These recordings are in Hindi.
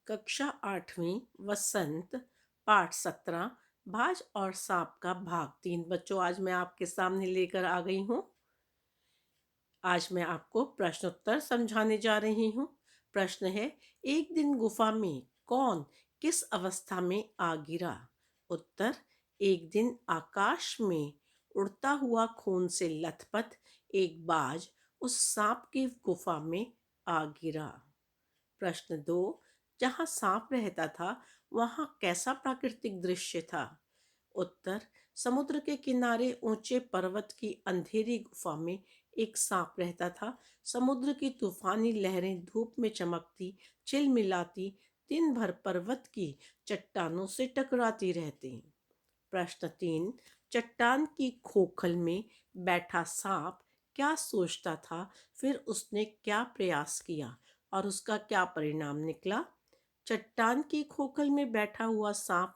कक्षा 8वीं वसंत पाठ 17 भाज और सांप का भाग 3। बच्चों, आज मैं आपके सामने लेकर आ गई हूँ। आज मैं आपको प्रश्नोत्तर समझाने जा रही हूँ। प्रश्न है, एक दिन गुफा में कौन किस अवस्था में आ गिरा? उत्तर, एक दिन आकाश में उड़ता हुआ खून से लथपथ एक बाज उस सांप की गुफा में आ गिरा। प्रश्न 2, जहाँ सांप रहता था वहाँ कैसा प्राकृतिक दृश्य था? उत्तर, समुद्र के किनारे ऊंचे पर्वत की अंधेरी गुफा में एक सांप रहता था। समुद्र की तूफानी लहरें धूप में चमकती चिलमिलाती दिन भर पर्वत की चट्टानों से टकराती रहती। प्रश्न 3, चट्टान की खोखल में बैठा सांप क्या सोचता था, फिर उसने क्या प्रयास किया और उसका क्या परिणाम निकला? चट्टान की खोखल में बैठा हुआ सांप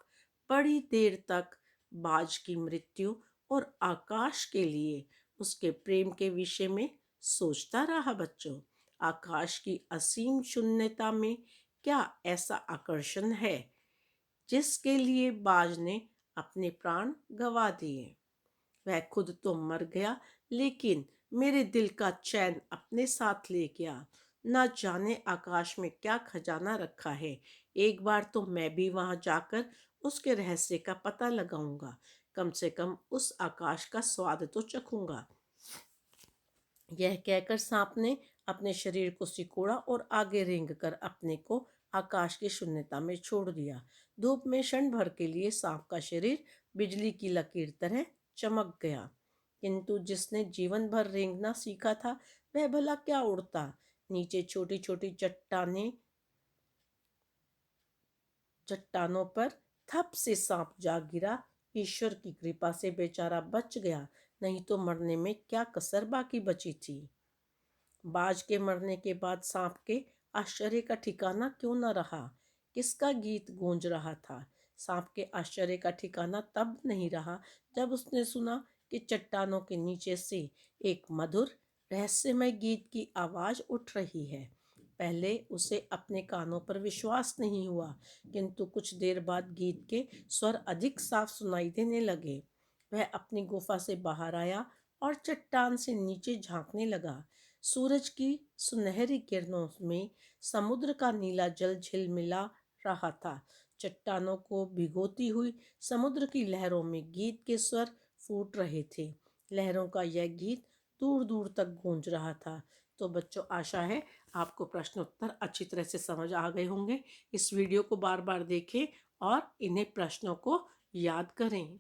बड़ी देर तक बाज की मृत्यु और आकाश के लिए उसके प्रेम के विषय में सोचता रहा। बच्चों, आकाश की असीम शून्यता में क्या ऐसा आकर्षण है जिसके लिए बाज ने अपने प्राण गंवा दिए? वह खुद तो मर गया, लेकिन मेरे दिल का चैन अपने साथ ले गया। न जाने आकाश में क्या खजाना रखा है। एक बार तो मैं भी वहां जाकर उसके रहस्य का पता लगाऊंगा। कम से कम उस आकाश का स्वाद तो चखूंगा। यह कहकर सांप ने अपने शरीर को सिकोड़ा और आगे रेंग कर अपने को आकाश की शून्यता में छोड़ दिया। धूप में क्षण भर के लिए सांप का शरीर बिजली की लकीर तरह चमक गया, किंतु जिसने जीवन भर रेंगना सीखा था वह भला क्या उड़ता? नीचे छोटी छोटी चट्टानों पर थप से सांप जा गिरा। ईश्वर की कृपा से बेचारा बच गया, नहीं तो मरने में क्या कसर बाकी बची थी। बाज के मरने के बाद सांप के आश्चर्य का ठिकाना क्यों न रहा? किसका गीत गूंज रहा था? सांप के आश्चर्य का ठिकाना तब नहीं रहा जब उसने सुना कि चट्टानों के नीचे से एक मधुर रहस्यमय गीत की आवाज उठ रही है। पहले उसे अपने कानों पर विश्वास नहीं हुआ, किंतु कुछ देर बाद गीत के स्वर अधिक साफ सुनाई देने लगे। वह अपनी गुफा से बाहर आया और चट्टान से नीचे झांकने लगा। सूरज की सुनहरी किरणों में समुद्र का नीला जल झिलमिला रहा था। चट्टानों को भिगोती हुई समुद्र की लहरों में गीत के स्वर फूट रहे थे। लहरों का यह गीत दूर दूर तक गूंज रहा था। तो बच्चों, आशा है आपको प्रश्नोत्तर अच्छी तरह से समझ आ गए होंगे। इस वीडियो को बार बार देखें और इन्हें प्रश्नों को याद करें।